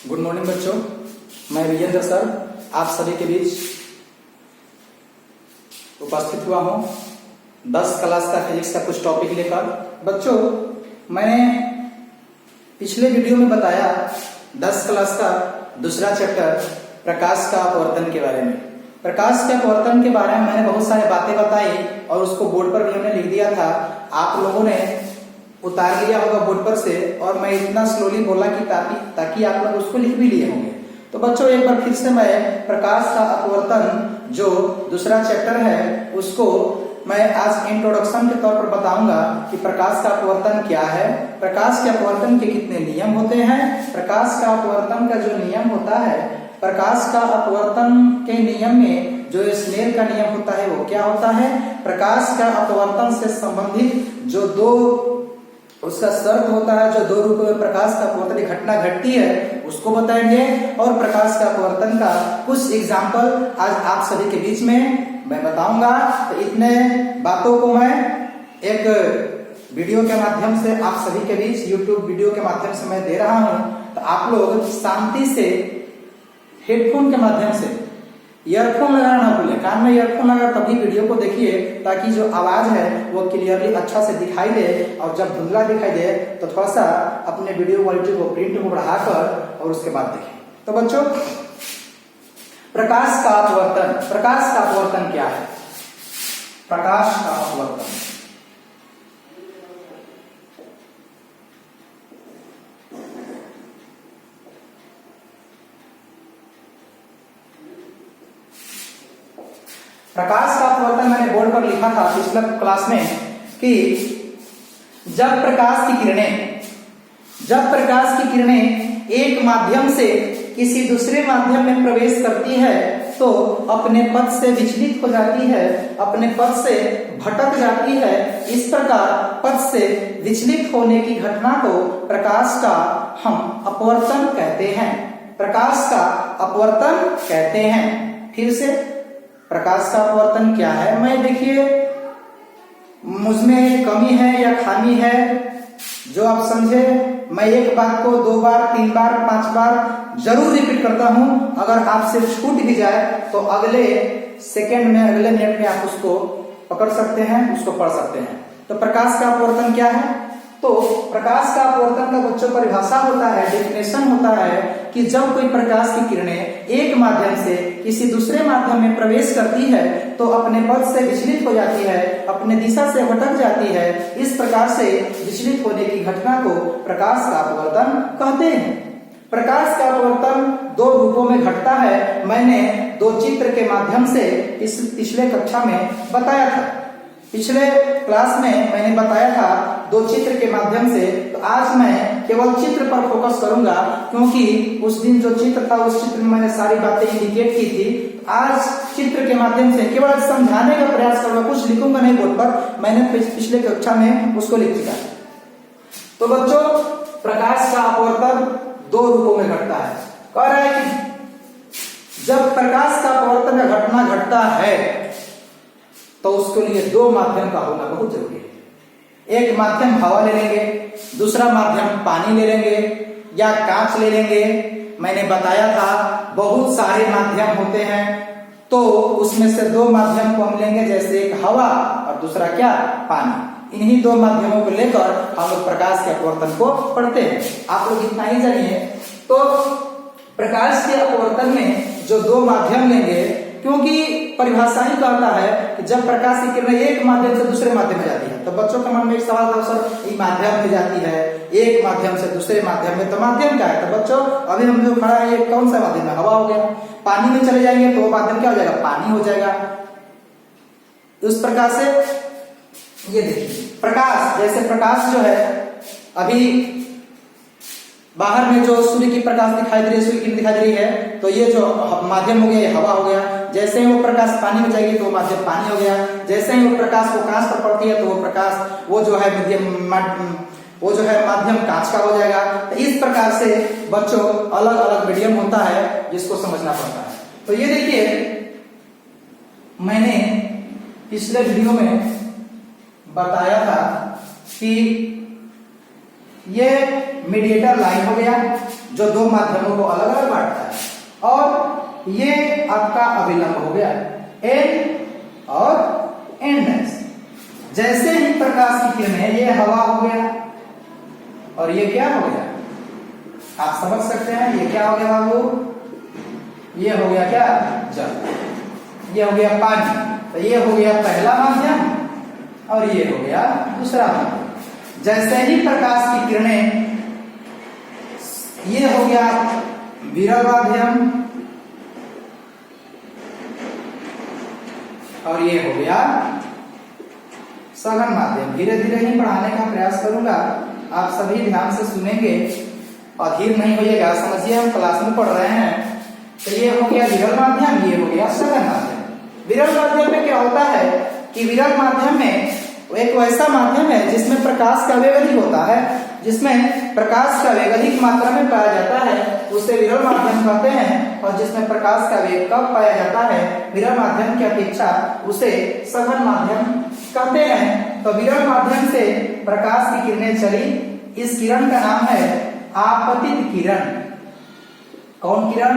Good morning बच्चों, मैं Vijendra sir आप सभी के बीच उपस्थित हुआ हूं 10 क्लास का फिजिक्स का कुछ टॉपिक लेकर। बच्चों, मैंने पिछले वीडियो में बताया 10 क्लास का दूसरा चैप्टर प्रकाश का अपवर्तन के बारे में। प्रकाश के अपवर्तन के बारे में मैंने बहुत सारी बातें बताई और उसको बोर्ड पर भी हमने लिख दिया था। आप लोगों ने उतार लिया होगा बोर्ड पर से, और मैं इतना स्लोली बोला कि ताकि आप लोग उसको लिख भी लिए होंगे। तो बच्चों, एक बार फिर से मैं प्रकाश का अपवर्तन जो दूसरा चैप्टर है उसको मैं आज इंट्रोडक्शन के तौर पर बताऊंगा कि प्रकाश का अपवर्तन क्या है, प्रकाश के अपवर्तन के कितने नियम होते हैं, प्रकाश का अपवर्तन का जो नियम होता है, प्रकाश का अपवर्तन के नियम में जो स्नेल का नियम होता है वो क्या होता है, प्रकाश का अपवर्तन से संबंधित जो दो उसका शर्त होता है, जो दो रूपों में प्रकाश का अपवर्तन की घटना घटती है उसको बताएंगे, और प्रकाश का अपवर्तन का कुछ एग्जाम्पल आज आप सभी के बीच में मैं बताऊंगा। तो इतने बातों को मैं एक वीडियो के माध्यम से आप सभी के बीच यूट्यूब वीडियो के माध्यम से मैं दे रहा हूं। तो आप लोग शांति से हेडफोन के माध्यम से, ईयरफोन लगाना ना भूलें, कान में ईयरफोन लगा तभी वीडियो को देखिए ताकि जो आवाज है वो क्लियरली अच्छा से दिखाई दे, और जब धुंधला दिखाई दे तो थोड़ा सा अपने वीडियो क्वालिटी को प्रिंट को बढ़ाकर और उसके बाद देखें। तो बच्चों, प्रकाश का अपवर्तन, प्रकाश का अपवर्तन क्या है? प्रकाश का अपवर्तन प्रकाश का अपवर्तन मैंने बोर्ड पर लिखा था पिछले क्लास में कि जब प्रकाश की किरणें एक माध्यम से किसी दूसरे माध्यम में प्रवेश करती है तो अपने पथ से विचलित हो जाती है, अपने पथ से भटक जाती है। इस प्रकार पथ से विचलित होने की घटना को प्रकाश का हम अपवर्तन कहते हैं, प्रकाश का अपवर्तन कहते हैं। फिर से, प्रकाश का अपवर्तन क्या है? मैं देखिए मुझमें कमी है या खामी है जो आप समझे, मैं एक बात को 2 बार 3 बार 5 बार जरूर रिपीट करता हूं। अगर आपसे छूट भी जाए तो अगले सेकंड में, अगले मिनट में आप उसको पकड़ सकते हैं, उसको पढ़ सकते हैं। तो प्रकाश का अपवर्तन क्या है? तो प्रकाश का अपवर्तन का बच्चों परिभाषा होता है, डेफिनेशन होता है कि जब कोई प्रकाश की किरणें एक माध्यम से किसी दूसरे माध्यम में प्रवेश करती है तो अपने पथ से विचलित हो जाती है, अपने दिशा से भटक जाती है। इस प्रकार से विचलित होने की घटना को प्रकाश का अपवर्तन कहते हैं। प्रकाश का अपवर्तन 2 रूपों में घटता है। मैंने 2 चित्र के माध्यम से इस पिछले कक्षा में बताया था, पिछले क्लास में मैंने बताया था 2 चित्र के माध्यम से। तो आज मैं केवल चित्र पर फोकस करूंगा क्योंकि उस दिन जो चित्र था उस चित्र में मैंने सारी बातें इंडिकेट की थी। आज चित्र के माध्यम से केवल समझाने का प्रयास करूंगा, कुछ लिखूंगा नहीं बोर्ड पर, मैंने पिछले कक्षा में उसको लिख दिया। तो बच्चों, प्रकाश का अपवर्तन 2 रूपों में घटता है। कह रहा है कि जब प्रकाश का अपवर्तन का घटना घटता है तो उसके लिए 2 माध्यम का होना बहुत जरूरी है। एक माध्यम हवा ले लेंगे, दूसरा माध्यम पानी ले लेंगे या कांच ले लेंगे। मैंने बताया था बहुत सारे माध्यम होते हैं, तो उसमें से 2 माध्यम को हम लेंगे, जैसे एक हवा और दूसरा क्या, पानी। इन्हीं 2 माध्यमों को लेकर हम लोग प्रकाश के अपवर्तन को पढ़ते हैं। आप लोग इतना ही जानिए। तो प्रकाश के अपवर्तन में जो 2 माध्यम लेंगे, क्योंकि परिभाषा ही कहता है कि जब प्रकाश की किरणें एक माध्यम से दूसरे माध्यम में जाती है, तो बच्चों के मन में एक सवाल था, सर एक माध्यम में जाती है एक माध्यम से दूसरे माध्यम में, तो माध्यम क्या है? तो बच्चों, अभी हम जो खड़ा है ये कौन सा माध्यम है? हवा हो गया। पानी में चले जाएंगे तो वो माध्यम क्या हो जाएगा? पानी हो जाएगा। उस प्रकार से ये देखिए, प्रकाश, जैसे प्रकाश जो है अभी बाहर में जो सूर्य की प्रकाश दिखाई दे रही है, सूर्य की दिखाई दे रही है, तो ये जो माध्यम हो गया ये हवा हो गया। जैसे ही वो प्रकाश पानी में जाएगी तो वो माध्यम पानी हो गया। जैसे ही वो प्रकाश वो कांच पर पड़ती है तो वो प्रकाश वो जो है माध्यम कांच का हो जाएगा। तो इस प्रकार से बच्चों अलग अलग मीडियम होता है जिसको समझना पड़ता है। तो ये देखिए, मैंने पिछले वीडियो में बताया था कि ये मीडिएटर लाइन हो गया, जो दो माध्यमों को अलग अलग बांटता है। और ये आपका अभिलंब हो गया एन और एन डैश। जैसे ही प्रकाश की किरणें, ये हवा हो गया और ये क्या हो गया, आप समझ सकते हैं, ये क्या हो गया बाबू, ये हो गया क्या, जल, ये हो गया पानी। तो ये हो गया पहला माध्यम और ये हो गया दूसरा माध्यम। जैसे ही प्रकाश की किरणें, ये हो गया विरल माध्यम और ये हो गया सघन माध्यम। धीरे धीरे ही पढ़ाने का प्रयास करूंगा, आप सभी ध्यान से सुनेंगे और धीर नहीं होइएगा। समझिए हम क्लास में पढ़ रहे हैं। तो ये हो गया विरल माध्यम, ये हो गया सघन माध्यम। विरल माध्यम में क्या होता है कि विरल माध्यम में एक वैसा माध्यम है जिसमें प्रकाश का वेग अधिक होता है, जिसमें प्रकाश का वेग अधिक मात्रा में पाया जाता है, उसे विरल माध्यम कहते हैं। और जिसमें प्रकाश का वेग कम पाया जाता है विरल माध्यम की अपेक्षा, उसे सघन माध्यम कहते हैं। तो विरल माध्यम से प्रकाश की किरणें चली, इस किरण का नाम है आपतित किरण। कौन किरण,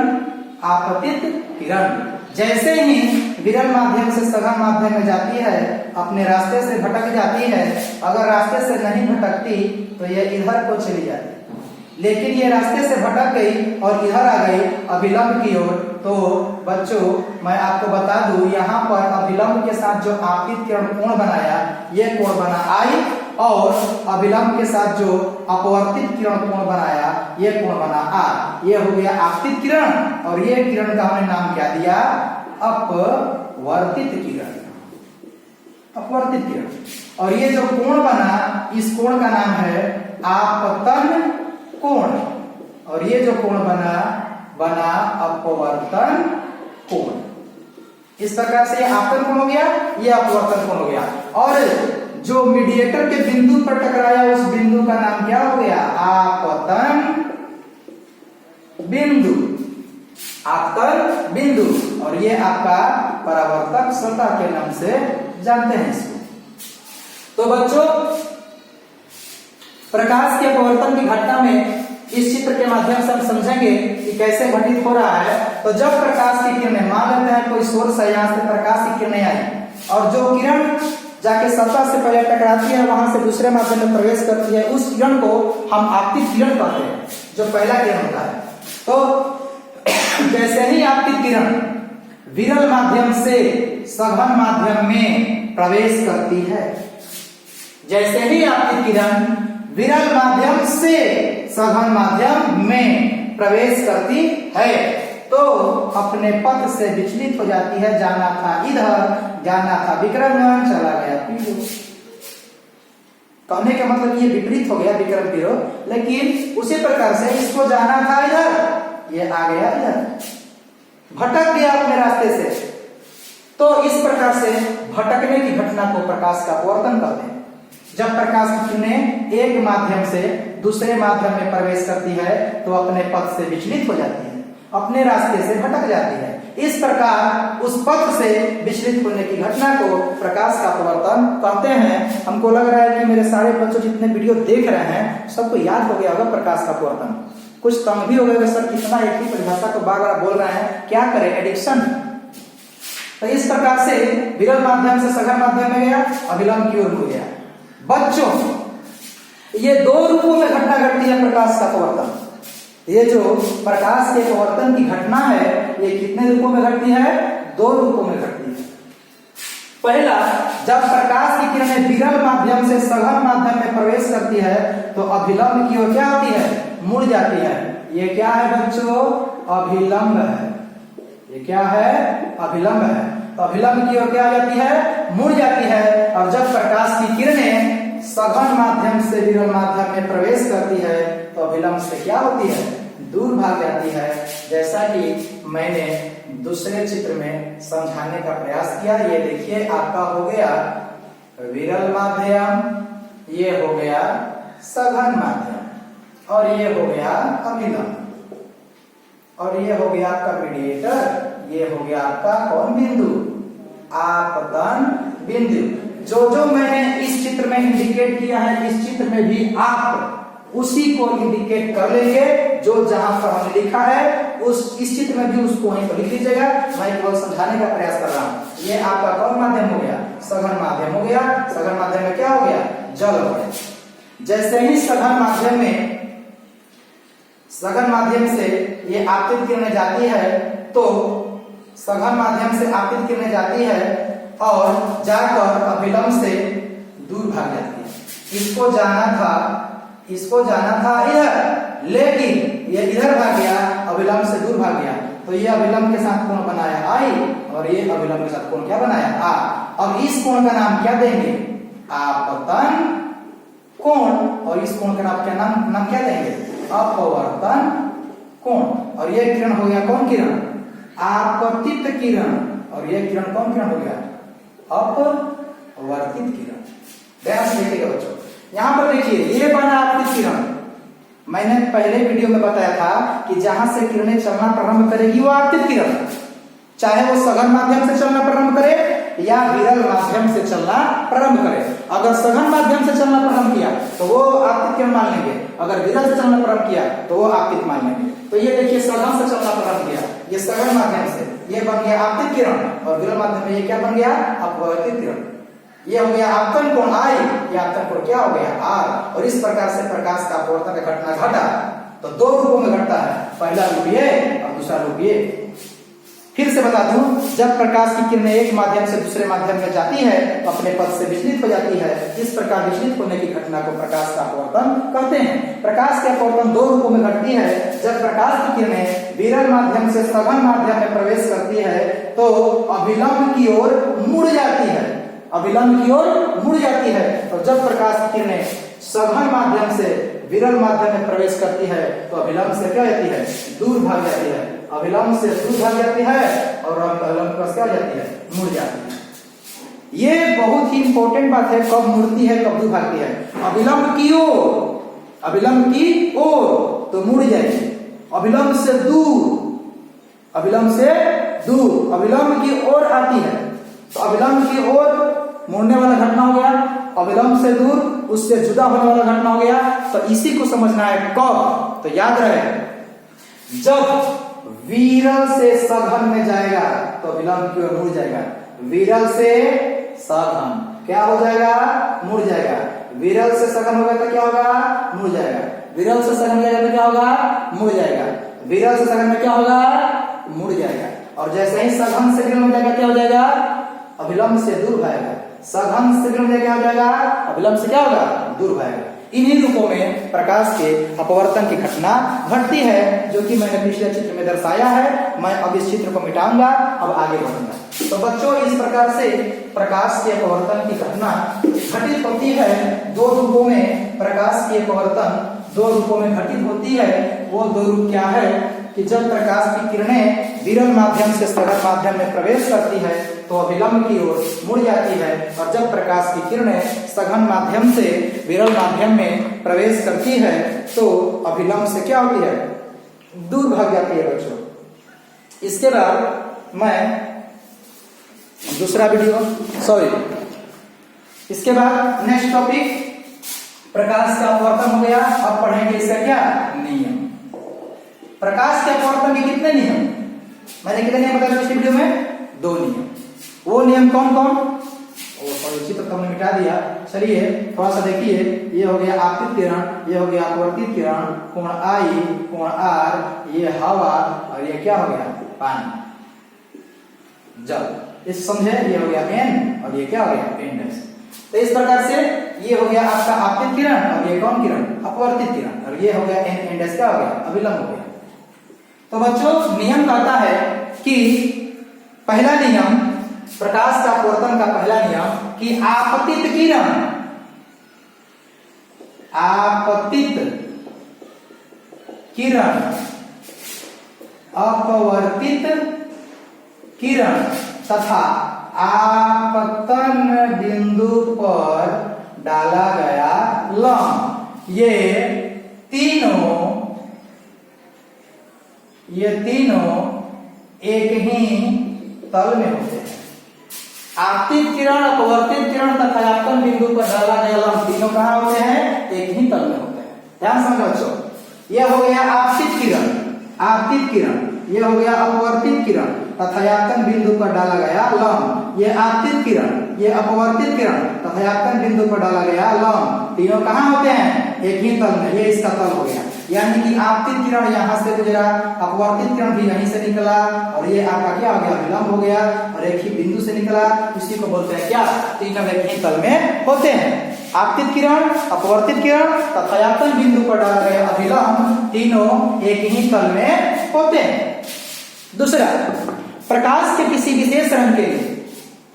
आपतित किरण। जैसे ही विरल माध्यम से सघन माध्यम में जाती है, अपने रास्ते से भटक जाती है। अगर रास्ते से नहीं भटकती तो ये इधर को चली जाती, लेकिन ये रास्ते से भटक गई और इधर आ गई अभिलंब की ओर। तो बच्चों मैं आपको बता दूं, यहाँ पर अभिलंब के साथ जो आपतित किरण कोण बनाया, ये कोण बना आई, और अभिलंब के साथ जो अपवर्तित किरण कोण बनाया, ये कोण बना आर। ये हो गया आपतित किरण और ये किरण का हमने नाम क्या दिया, अपवर्तित किरण, अपवर्तित किरण। और ये जो कोण बना, इस कोण का नाम है आपतन कोण, और ये जो कोण बना अपवर्तन कोण। इस प्रकार से ये आपतन कोण हो गया, ये अपवर्तन कोण हो गया। और जो मीडिएटर के बिंदु पर टकराया, उस बिंदु का नाम क्या हो गया, आपतन बिंदु, आपतन बिंदु। और ये आपका परावर्तक सतह के नाम से जानते हैं इसको। तो बच्चों, प्रकाश के अपवर्तन की घटना में इस चित्र के माध्यम से हम समझेंगे कि कैसे घटित हो रहा है। तो जब प्रकाश की किरणें, मान लेते हैं कोई सोर्स है, यहाँ से प्रकाश की किरणें आई और जो किरण जाके सतह से पहले टकराती है, वहां से दूसरे माध्यम में प्रवेश करती है, उस किरण को हम आपतित किरण कहते हैं, जो पहला किरण होता है। तो जैसे ही आपतित किरण विरल माध्यम से सघन माध्यम में प्रवेश करती है, जैसे ही आपतित किरण विरल माध्यम से सघन माध्यम में प्रवेश करती है, तो अपने पथ से विचलित हो जाती है। जाना था इधर, जाना था विक्रमगंज, चला गया पीरो। कहने का मतलब ये विपरीत हो गया, विक्रम पीरो। लेकिन उसी प्रकार से इसको जाना था इधर, ये आ गया इधर, भटक गया अपने रास्ते से। तो इस प्रकार से भटकने की घटना को प्रकाश का अपवर्तन कहते हैं। जब प्रकाश की किरणें एक माध्यम से दूसरे माध्यम में प्रवेश करती है, तो अपने पथ से विचलित हो जाती है, अपने रास्ते से भटक जाती है। इस प्रकार उस पथ से विचलित होने की घटना को प्रकाश का अपवर्तन कहते हैं। हमको लग रहा है कि मेरे सारे बच्चों जितने वीडियो देख रहे हैं, सबको याद हो गया होगा प्रकाश का अपवर्तन। कुछ कम भी हो गया, सर कितना एक ही परिभाषा को बार बार बोल रहे हैं, क्या करें, एडिक्शन। तो इस प्रकार से विरल माध्यम से सघन माध्यम में गया, अभिलंब की ओर हो गया। बच्चों, ये दो रूपों में घटना घटती है प्रकाश का अपवर्तन। ये जो प्रकाश के अपवर्तन की घटना है, ये कितने रूपों में घटती है, दो रूपों में घटती है। पहला, जब प्रकाश की किरणें विरल माध्यम से सघन माध्यम में प्रवेश करती है, तो अभिलंब की ओर क्या होती है, मुड़ जाती है। ये क्या है बच्चों, अभिलंब है। ये क्या है, अभिलंब है। तो अभिलंब की ओर क्या आ जाती है, मुड़ जाती है। और जब प्रकाश की किरणें सघन माध्यम से विरल माध्यम में प्रवेश करती है, तो अभिलंब से क्या होती है, दूर भाग जाती है। जैसा कि मैंने दूसरे चित्र में समझाने का प्रयास किया। ये देखिए, आपका हो गया विरल माध्यम, ये हो गया सघन माध्यम, और ये हो गया अभिलंब, और ये हो गया आपका मीडिएटर, ये हो गया आपका कौन बिंदु, आपतन बिंदु। जो जो मैंने इस चित्र में इंडिकेट किया है, इस चित्र में भी आप उसी को इंडिकेट कर लेंगे जो जहां पर हमने लिखा है उस इस चित्र में भी उसको वहीं पर लिख लीजिएगा। मैं केवल समझाने का प्रयास कर रहा हूं। ये आपका कौन माध्यम हो गया? सघन माध्यम हो गया। सघन माध्यम में क्या हो गया? जल हो गया। जैसे ही सघन माध्यम से ये आपतित किरणें जाती है तो सघन माध्यम से आपतित किरणें जाती है और जाकर अभिलंब से दूर भाग जाती है। इसको जाना था इधर, लेकिन ये इधर भाग गया, अभिलंब से दूर भाग गया। तो ये अभिलंब के साथ कोण बनाया I और ये अभिलंब के साथ कोण क्या बनाया? A। अब इस कोण का नाम क्या देंगे? आपतन कोण। और इस कोण का नाम क्या देंगे? अपवर्तन कोण। और ये किरण हो गया कौन किरण? आपतित किरण। और ये किरण कौन किरण हो गया? अपवर्तित किरण। ध्यान से देखिएगा बच्चों, यहां पर देखिए ये बना आपतित किरण। मैंने पहले वीडियो में बताया था कि जहां से किरणें चलना प्रारंभ करेगी वो आपतित किरण, चाहे वो सघन माध्यम से चलना प्रारंभ करे या विरल माध्यम से चलना प्रारंभ करे। अगर सघन माध्यम से चलना प्रारंभ किया तो वो आपतित किरण मान लेंगे, अगर विरल से चलना प्रारंभ किया तो वो आपतित मान लेंगे। तो ये देखिए सघन से चलना प्रारंभ किया, ये सघन माध्यम से, ये बन गया आपतित किरण और विरल माध्यम में ये क्या बन गया? अपवर्तित किरण। ये हो गया आपतन कोण I, ये आपतन कोण क्या हो गया? R। और इस प्रकार से प्रकाश का अपवर्तन का घटना घटा तो दो रूपों में घटता है, पहला रूप ये और दूसरा रूप ये। फिर से बता दूं, जब प्रकाश की किरणें एक माध्यम से दूसरे माध्यम में जाती है तो अपने पथ से विचलित हो जाती है। इस प्रकार विचलित होने की घटना को प्रकाश का अपवर्तन कहते हैं। प्रकाश के अपवर्तन दो रूपों में घटती है। जब प्रकाश की किरणें विरल माध्यम से सघन माध्यम में प्रवेश करती है तो अभिलंब की ओर मुड़ जाती है, अभिलंब की ओर मुड़ जाती है। और जब प्रकाश की किरणें सघन माध्यम से विरल माध्यम में प्रवेश करती है तो अभिलंब से क्या जाती है? दूर भाग जाती है। अभिलंब से दूर भाग जाती है और अभिलंब पर क्या जाती है? मुड़ जाती है। ये बहुत ही इंपॉर्टेंट बात है, कब मुड़ती है कब दूर भागती है। अभिलंब की ओर, अभिलंब की ओर तो मुड़ जाएगी, अभिलंब से दूर, अभिलंब से दूर, अभिलंब की ओर आती है तो अभिलंब की ओर मुड़ने वाला घटना हो गया, अभिलंब से दूर उससे जुदा होने वाला घटना हो गया। तो इसी को समझना है कब, तो याद रहे जब विरल से सघन में जाएगा तो अभिलंब की ओर मुड़ जाएगा। विरल से सघन क्या हो जाएगा? मुड़ जाएगा। विरल से सघन होगा तो क्या होगा? मुड़ जाएगा। विरल से सघन जाएगा तो क्या होगा? मुड़ जाएगा। विरल से सघन में क्या होगा? मुड़ जाएगा। और जैसे ही सघन से विरल में जाएगा क्या हो जाएगा? अभिलंब से दूर भागेगा। सघन से विरल में क्या हो जाएगा? अभिलंब से क्या होगा? दूर भागेगा। इन्हीं रूपों में प्रकाश के अपवर्तन की घटना घटती है, जो कि मैंने पिछले चित्र में दर्शाया है। मैं अब इस चित्र को मिटाऊंगा, अब आगे बढ़ूंगा। तो बच्चों, इस प्रकार से प्रकाश के अपवर्तन की घटना घटित होती है दो रूपों में। प्रकाश के अपवर्तन दो रूपों में घटित होती है। वो दो रूप क्या है कि जब प्रकाश की किरणें विरल माध्यम से सघन माध्यम में प्रवेश करती है तो अभिलंब की ओर मुड़ जाती है, और जब प्रकाश की किरणें सघन माध्यम से विरल माध्यम में प्रवेश करती है तो अभिलंब से क्या होती है? दूर भाग जाती है बच्चों। इसके बाद मैं दूसरा इसके बाद नेक्स्ट टॉपिक प्रकाश का अपवर्तन हो गया। अब पढ़ेंगे इसका क्या नियम। प्रकाश के अपवर्तन के कितने नियम? मैंने कितने नियम बताया इस वीडियो में? 2 नियम। वो नियम कौन कौन? चित्र तो हमने मिटा दिया। चलिए थोड़ा सा देखिए। ये हो गया आपतित किरण, ये हो गया अपवर्तित किरण, कोण I, कोण R, ये हवा, और ये क्या हो गया? पानी, जल। इस समझे? ये हो गया N और ये क्या हो गया? N'। तो इस प्रकार से ये हो गया आपका आपतित किरण और ये कौन किरण? अपवर्तित किरण। और ये हो गया N' क्या हो गया? अभिलंब हो गया। तो बच्चों, नियम कहता है कि पहला नियम प्रकाश का अपवर्तन का पहला नियम कि आपतित किरण, आपतित किरण, अपवर्तित किरण तथा आपतन बिंदु पर डाला गया लंब, ये तीनों एक ही तल में होते हैं। आपतित किरण, अपवर्तित किरण तथा आपतन बिंदु पर डाला गया लंब तीनों कहां होते हैं? एक ही तल में होते हैं। ध्यान समझो बच्चों, ये हो गया आपतित किरण, आपतित किरण, ये हो गया अपवर्तित किरण तथा आपतन बिंदु पर डाला गया लंब। ये आपतित किरण, ये अपवर्तित किरण तथा आपतन बिंदु पर डाला गया लंब, तीनों कहाँ होते हैं? एक ही तल में। ये इसका तल हो गया, यानी कि आपतित किरण यहाँ से गुजरा, अपवर्तित किरण भी यहीं से निकला, और ये आपका क्या हो गया? विलंब हो गया, और एक ही बिंदु से निकला। इसी को बोलते हैं क्या? तीनों एक ही तल में होते हैं। आपतित किरण, अपवर्तित किरण तथा आपतन बिंदु पर डाला गया अभिलंब, तीनों एक ही तल में होते हैं। दूसरा, प्रकाश के किसी विशेष रंग के लिए,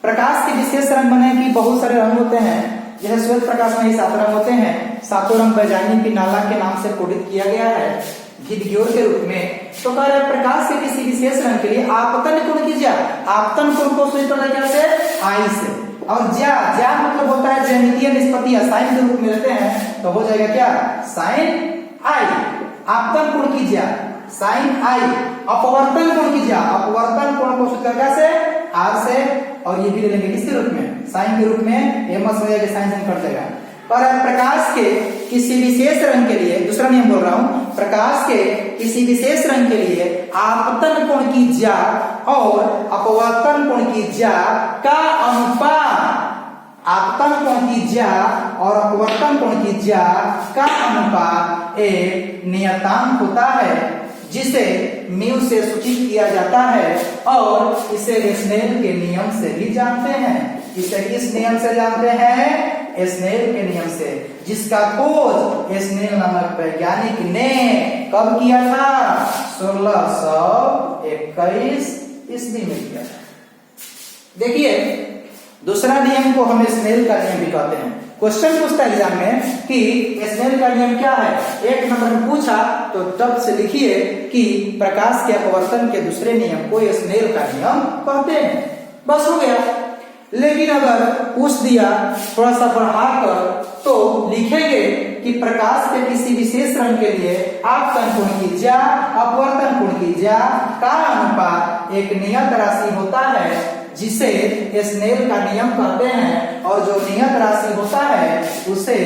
प्रकाश के विशेष रंग बने कि बहुत सारे रंग होते हैं, यह श्वेत प्रकाश में ही 7 रंग होते हैं। 7 रंग वैज्ञानिक की नाला के नाम से कोडित किया गया है गिद्धग्योर के रूप में। तो कह रहे प्रकाश के किसी विशेष रंग के लिए आपतन कोण कीजिए। आपतन कोण को सूचित करते हैं कैसे? आई से, और ज्या, ज्या मतलब होता है ज्यामितीय निष्पत्ति, साइन के रूप में लेते हैं तो हो जाएगा क्या? साइन आई। आपतन कोण कीजिए साइन आई। अपवर्तन कोण कीजिए, अपवर्तन कोण को सूचित करते कैसे? आर से, और ये भी ले लेंगे किसके रूप में? साइन के रूप में। ये मत समझिए कि साइन कट देगा। और प्रकाश के किसी विशेष रंग के लिए, दूसरा नियम बोल रहा हूं, प्रकाश के किसी विशेष रंग के लिए आपतन कोण की ज्या और अपवर्तन कोण की ज्या का अनुपात, आपतन कोण की ज्या और अपवर्तन कोण की ज्या का अनुपात एक नियतांक होता है, जिसे म्यू से सूचित किया जाता है, और इसे स्नेल के नियम से भी जानते हैं। इसे किस नियम से जानते हैं? स्नेल के नियम से, जिसका खोज स्नेल नामक वैज्ञानिक ने कब किया था? 1621 ईस्वी में किया था। देखिए, दूसरा नियम को हम स्नेल का नियम भी कहते हैं। क्वेश्चन पूछता है एग्जाम में कि स्नेल का नियम क्या है? 1 नंबर में पूछा तो तब से लिखिए कि प्रकाश के अपवर्तन के दूसरे नियम को स्नेल का नियम कहते हैं, बस हो गया। लेकिन अगर पूछ दिया थोड़ा सा बढ़ाकर तो लिखेंगे कि प्रकाश के किसी विशेष रंग के लिए आपतन कोण की ज्या, अपवर्तन कोण की ज्या का अनुपात एक नियत राशि होता है, जिसे स्नेल का नियम कहते हैं, और जो नियत राशि होता है उसे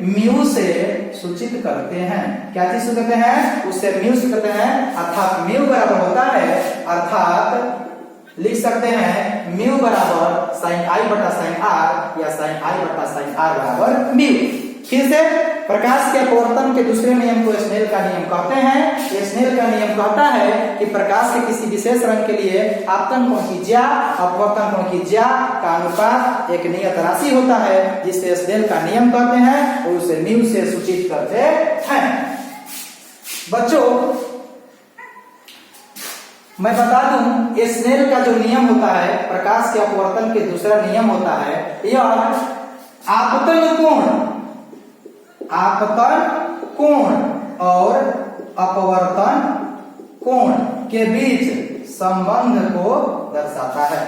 म्यू से सूचित करते हैं। क्या चीज कहते हैं? उसे म्यू से कहते हैं, अर्थात म्यू बराबर होता है, अर्थात लिख सकते हैं म्यू बराबर साइन आई बटा साइन आर, या साइन आई बटा साइन आर बराबर म्यू। फिर से, प्रकाश के अपवर्तन के दूसरे नियम को स्नेल का नियम कहते हैं। स्नेल का नियम कहता है कि प्रकाश के किसी विशेष रंग के लिए आपतन कोण की ज्या, अपवर्तन कोण की ज्या का अनुपात एक नियत राशि होता है, जिसे स्नेल का नियम कहते हैं, और उसे म्यू से सूचित करते हैं। बच्चों, मैं बता दूं, स्नेल का जो नियम होता है, प्रकाश के अपवर्तन के दूसरा नियम होता है, यह आपतन कोण, आपतन कोण और अपवर्तन कोण के बीच संबंध को दर्शाता है।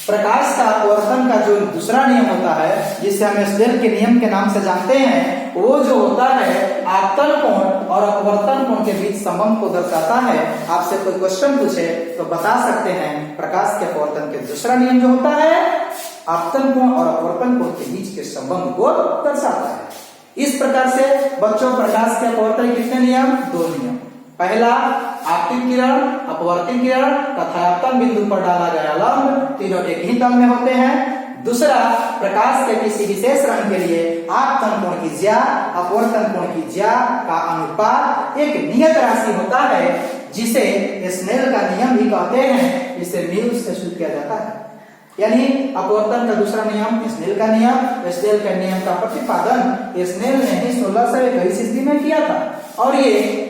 प्रकाश का अपवर्तन का जो दूसरा नियम होता है, जिसे हम स्नेल के नियम के नाम से जानते हैं, वो जो होता है आपतन कोण और अपवर्तन कोण के बीच संबंध को दर्शाता है। आपसे कोई क्वेश्चन पूछे तो बता सकते हैं प्रकाश के अपवर्तन के दूसरा नियम जो होता है आपतन कोण और अपवर्तन कोण के बीच के संबंध को दर्शाता है। इस प्रकार से बच्चों, प्रकाश के अपवर्तन के कितने नियम? 2 नियम। पहला, आपतित किरण, अपवर्तित किरण तथा आपतन बिंदु पर डाला गया लंब, तीनों एक ही तल में होते हैं। दूसरा, प्रकाश के किसी विशेष रंग के लिए आपतन कोण की ज्या, अपवर्तन कोण की ज्या का अनुपात एक नियत राशि होता है, जिसे स्नेल का नियम भी कहते हैं। इसे म्यू से सूचित किया जाता है। यानी अपवर्तन का दूसरा नियम स्नेल का नियम, स्नेल का नियम का प्रतिपादन स्नेल ने ही 1621 ईस्वी में किया था। और ये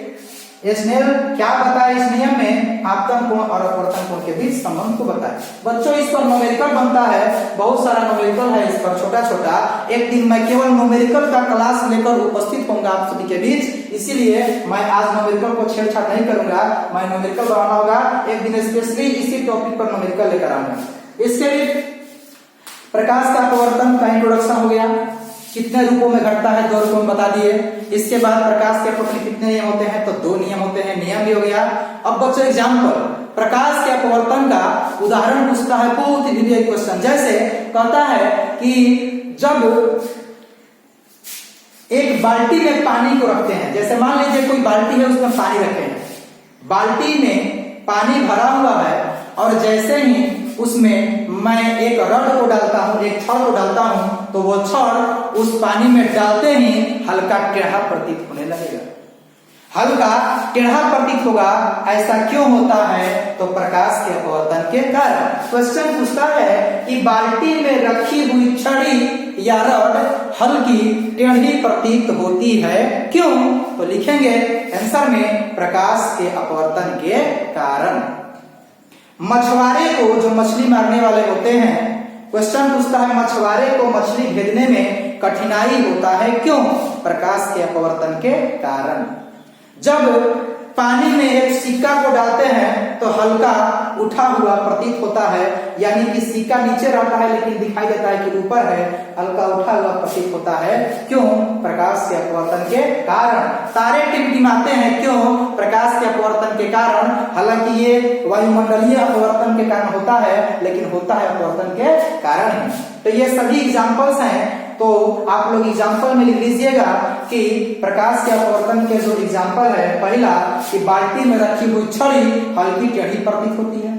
स्नेल क्या बताया इस नियम में? आपतन कोण और अपवर्तन कोण के बीच संबंध को बताया। बच्चों, इस पर न्यूमेरिकल बनता है, बहुत सारा न्यूमेरिकल है इस पर, छोटा छोटा। एक दिन मैं केवल न्यूमेरिकल का क्लास लेकर उपस्थित होऊंगा आप सभी के बीच, इसीलिए मैं आज न्यूमेरिकल को छेड़छाड़ नहीं करूंगा। मैं न्यूमेरिकल बनाना होगा, एक दिन स्पेशली इसी टॉपिक पर न्यूमेरिकल लेकर आऊंगा। इसके लिए प्रकाश का अपवर्तन का इंट्रोडक्शन हो गया, कितने रूपों में घटता है 2 रूपों में बता दिए। इसके बाद प्रकाश के अपवर्तन कितने नियम होते हैं? तो 2 नियम होते हैं, नियम भी हो गया। अब बच्चों एग्जाम्पल, प्रकाश के अपवर्तन का उदाहरण पूछता है, बहुत ही विधिक क्वेश्चन। जैसे कहता है कि जब एक बाल्टी में पानी को रखते हैं, जैसे मान लीजिए कोई बाल्टी है उसमें पानी रखे हैं, बाल्टी में पानी भरा हुआ है और जैसे ही उसमें मैं एक रड को डालता हूं, एक छड़ को डालता हूं, तो वो छड़ उस पानी में डालते ही हल्का टेढ़ा प्रतीत होने लगेगा, हल्का टेढ़ा प्रतीत होगा। ऐसा क्यों होता है? तो प्रकाश के अपवर्तन के कारण। क्वेश्चन पूछता है कि बाल्टी में रखी हुई छड़ी या रड हल्की टेढ़ी प्रतीत होती है, क्यों? तो लिखेंगे आंसर में प्रकाश के अपवर्तन के कारण। मछुआरे को, जो मछली मारने वाले होते हैं, क्वेश्चन पूछता है मछुआरे को मछली भेजने में कठिनाई होता है, क्यों? प्रकाश के अपवर्तन के कारण। जब पानी में एक सिक्का को डालते हैं तो हल्का उठा हुआ प्रतीत होता है, यानी कि सिक्का नीचे रहता है लेकिन दिखाई देता है कि ऊपर है, हल्का उठा हुआ प्रतीत होता है, क्यों? प्रकाश के अपवर्तन के कारण। तारे टिमटिमाते हैं, क्यों? प्रकाश के अपवर्तन के कारण। हालांकि ये वायुमंडलीय अपवर्तन के कारण होता है, लेकिन होता है अपवर्तन के कारण। तो ये सभी एग्जाम्पल्स हैं, तो आप लोग एग्जाम्पल में लिख लीजिएगा कि प्रकाश के अपवर्तन के जो एग्जाम्पल है, पहला कि बाल्टी में रखी हुई छड़ी हल्की टेढ़ी प्रतीत होती है,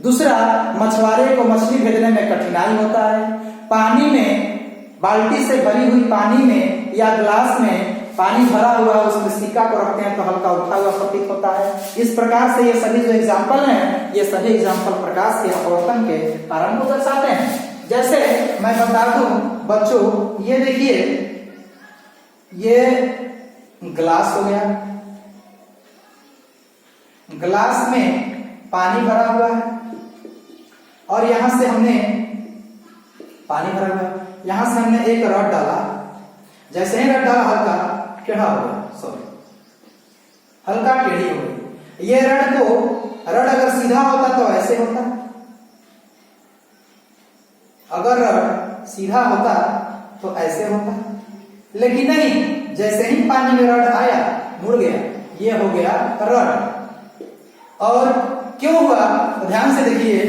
दूसरा मछुआरे को मछली भेजने में कठिनाई होता है, पानी में बाल्टी से भरी हुई पानी में या ग्लास में पानी भरा हुआ है उसमें सिक्का को रखते हैं तो हल्का उठा हुआ प्रतीत होता है। इस प्रकार से ये सभी जो एग्जाम्पल हैं, ये सभी एग्जाम्पल प्रकाश के अपवर्तन के कारण को दर्शाते हैं। जैसे मैं बता दूं बच्चों, ये देखिए, ये ग्लास हो गया, ग्लास में पानी भरा हुआ है और यहां से हमने पानी भरा हुआ है, यहां से हमने एक रड डाला, जैसे ही रड डाला हल्का टेढ़ा हो गया, सॉरी हल्का टेढ़ी हो गई। ये रड अगर सीधा होता तो ऐसे होता, अगर रड सीधा होता तो ऐसे होता, लेकिन नहीं, जैसे ही पानी में रड आया मुड़ गया, ये हो गया रड। और क्यों हुआ? तो ध्यान से देखिए,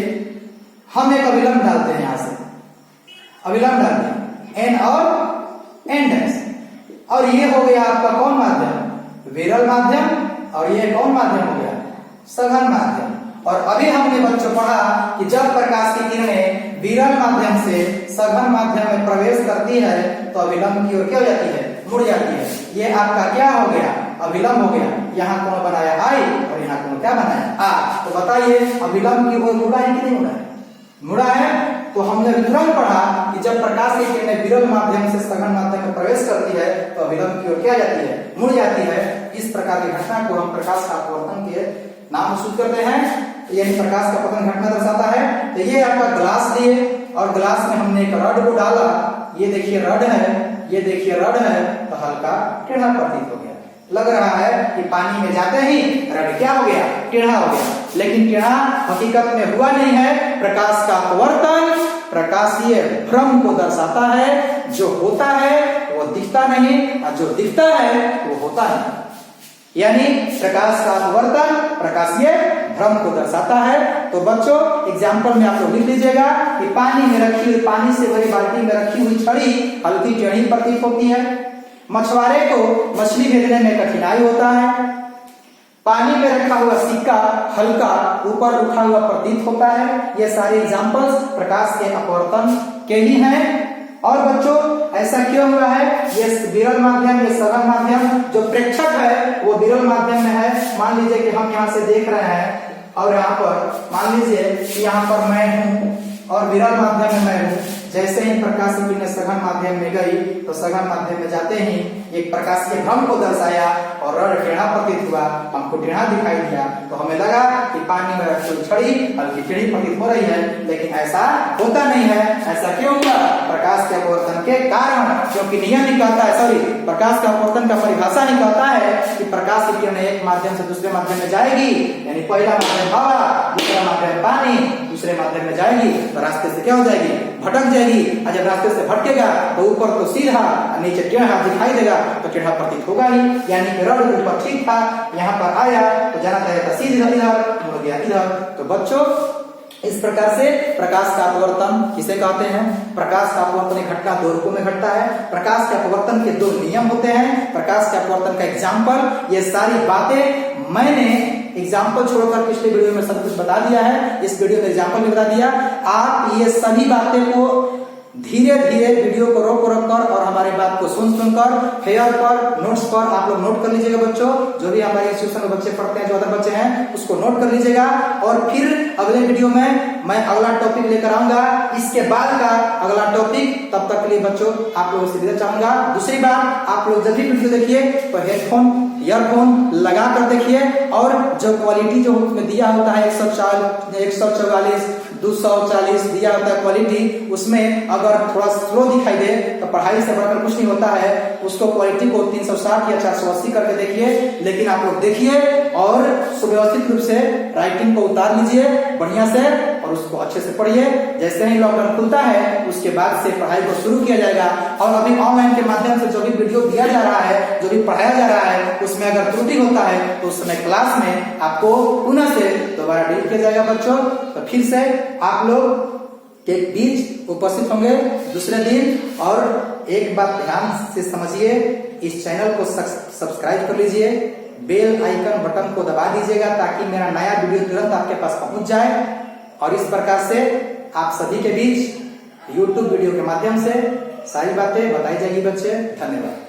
हम एक अभिलंब डालते हैं, यहां से अभिलंब डालते हैं एन और एन डैश, और ये हो गया आपका कौन माध्यम? विरल माध्यम, और ये कौन माध्यम हो गया? सघन माध्यम। और अभी हमने बच्चों पढ़ा कि जब प्रकाश की किरणें विरल माध्यम से सघन माध्यम में प्रवेश करती है तो अभिलंब की ओर क्या हो जाती है? मुड़ जाती है। ये आपका क्या हो गया? अभिलंब हो गया। यहाँ कौन बनाया? आई, और यहाँ कौन क्या बनाया? आ। तो बताइए अभिलंब की ओर मुड़ा है कि नहीं मुड़ा है? मुड़ा है। तो हमने तुरंत पढ़ा कि जब प्रकाश की किरणें विरल माध्यम से सघन माध्यम में प्रवेश करती है तो अभिलंब की ओर क्या जाती है? मुड़ जाती है। इस प्रकार की घटना को हम प्रकाश का अपवर्तन के नाम सूचित करते हैं, यानी प्रकाश का अपवर्तन घटना दर्शाता है। तो ये आपका ग्लास लिए और ग्लास में हमने एक रड को डाला, ये देखिए रड है, ये देखिए रड है, तो हल्का टेढ़ा प्रतीत हो गया। लग रहा है कि पानी में जाते ही रड क्या हो गया? टेढ़ा हो गया, लेकिन टेढ़ा हकीकत में हुआ नहीं है। प्रकाश का अपवर्तन प्रकाशीय भ्रम को दर्शाता है। जो होता है वो दिखता नहीं, और जो दिखता है वो होता नहीं। यानी प्रकाश का अपवर्तन प्रकाशीय भ्रम को दर्शाता है। तो बच्चों एग्जाम्पल में आप लोग लिख लीजिएगा कि पानी में रखी हुई, पानी से भरी बाल्टी में रखी हुई छड़ी हल्की टेढ़ी प्रतीत होती है, मछुआरे को मछली भेजने में कठिनाई होता है, पानी में रखा हुआ सिक्का हल्का ऊपर उठा हुआ प्रतीत होता है। ये सारे एग्जाम्पल्स प्रकाश के अपवर्तन के ही हैं। और बच्चों ऐसा क्यों हुआ है? ये विरल माध्यम, ये सघन माध्यम, जो प्रेक्षक है वो विरल माध्यम में है। मान लीजिए कि हम यहाँ से देख रहे हैं और यहाँ पर मान लीजिए कि यहाँ पर मैं हूँ और विरल माध्यम में मैं हूँ। जैसे ही प्रकाश की किरणें सघन माध्यम में गई तो सघन माध्यम में जाते ही एक प्रकाश के भ्रम को दर्शाया और रड टेढ़ा प्रतीत हुआ, हमको टेढ़ा दिखाई दिया, तो हमें लगा कि पानी में रखी छड़ी हल्की टेढ़ी प्रतीत हो रही है, लेकिन ऐसा होता नहीं है। ऐसा क्यों हुआ? प्रकाश के अपवर्तन के कारण। क्योंकि नियम ही कहता है, सॉरी, प्रकाश का अपवर्तन का परिभाषा ही कहता है कि प्रकाश की किरणें एक माध्यम से दूसरे माध्यम में जाएगी, यानी पहला माध्यम हवा, दूसरा माध्यम पानी, दूसरे माध्यम में जाएगी तो रास्ते से क्या हो जाएगी? भटक जाएगी। और जब रास्ते से भटकेगा तो ऊपर तो सीधा, नीचे टेढ़ा दिखाई देगा, तो टेढ़ा प्रतीत होगा ही। यानी कि रड ऊपर ठीक था, यहाँ पर आया तो जाना चाहिए था सीधा इधर, मुड़ गया इधर। तो बच्चों इस प्रकार से प्रकाश का अपवर्तन किसे कहते हैं? प्रकाश का अपवर्तन एक घटना दो रूपों में घटता है। प्रकाश के अपवर्तन के दो नियम होते हैं। प्रकाश के अपवर्तन का एग्जाम्पल, ये सारी बातें मैंने एग्जाम्पल छोड़कर पिछले वीडियो में सब कुछ बता दिया है। इस वीडियो में एग्जाम्पल भी बता दिया। आप ये सभी बातें को धीरे धीरे वीडियो को रोक कर और हमारे बात को सुनकर फेयर पर, नोट्स पर आप लोग नोट कर लीजिएगा बच्चों। जो भी हमारे इंस्टीट्यूशन में बच्चे पढ़ते हैं, जो अदर बच्चे हैं, उसको नोट कर लीजिएगा। और फिर अगले वीडियो में मैं अगला टॉपिक लेकर आऊंगा। इसके बाद का अगला टॉपिक, तब तक के लिए बच्चों आप लोगों से विदा चाहूंगा। दूसरी बात, आप लोग जब भी वीडियो देखिए तो हेडफोन, ईयरफोन लगा कर देखिए। और जो क्वालिटी जो उसमें दिया होता है 144, 240 दिया होता है क्वालिटी, उसमें अगर थोड़ा स्लो दिखाई दे तो पढ़ाई से बढ़कर कुछ नहीं होता है। उसको क्वालिटी को 360 या 480 करके देखिए। लेकिन आप लोग देखिए और सुव्यवस्थित रूप से राइटिंग को उतार लीजिए बढ़िया से और उसको अच्छे से पढ़िए। जैसे ही लॉकडाउन खुलता है उसके बाद से पढ़ाई को शुरू किया जाएगा। और अभी ऑनलाइन के माध्यम से जो भी वीडियो दिया जा रहा है, जो भी पढ़ाया जा रहा है, उसमें अगर त्रुटि होता है तो उस समय क्लास में आपको पुनः से दोबारा डील किया जाएगा बच्चों। तो फिर से आप लोग के बीच उपस्थित होंगे दूसरे दिन। और एक बात ध्यान से समझिए, इस चैनल को सब्सक्राइब कर लीजिए, बेल आइकन बटन को दबा दीजिएगा ताकि मेरा नया वीडियो तुरंत आपके पास पहुंच जाए। और इस प्रकार से आप सभी के बीच YouTube वीडियो के माध्यम से सारी बातें बताई जाएगी बच्चे। धन्यवाद।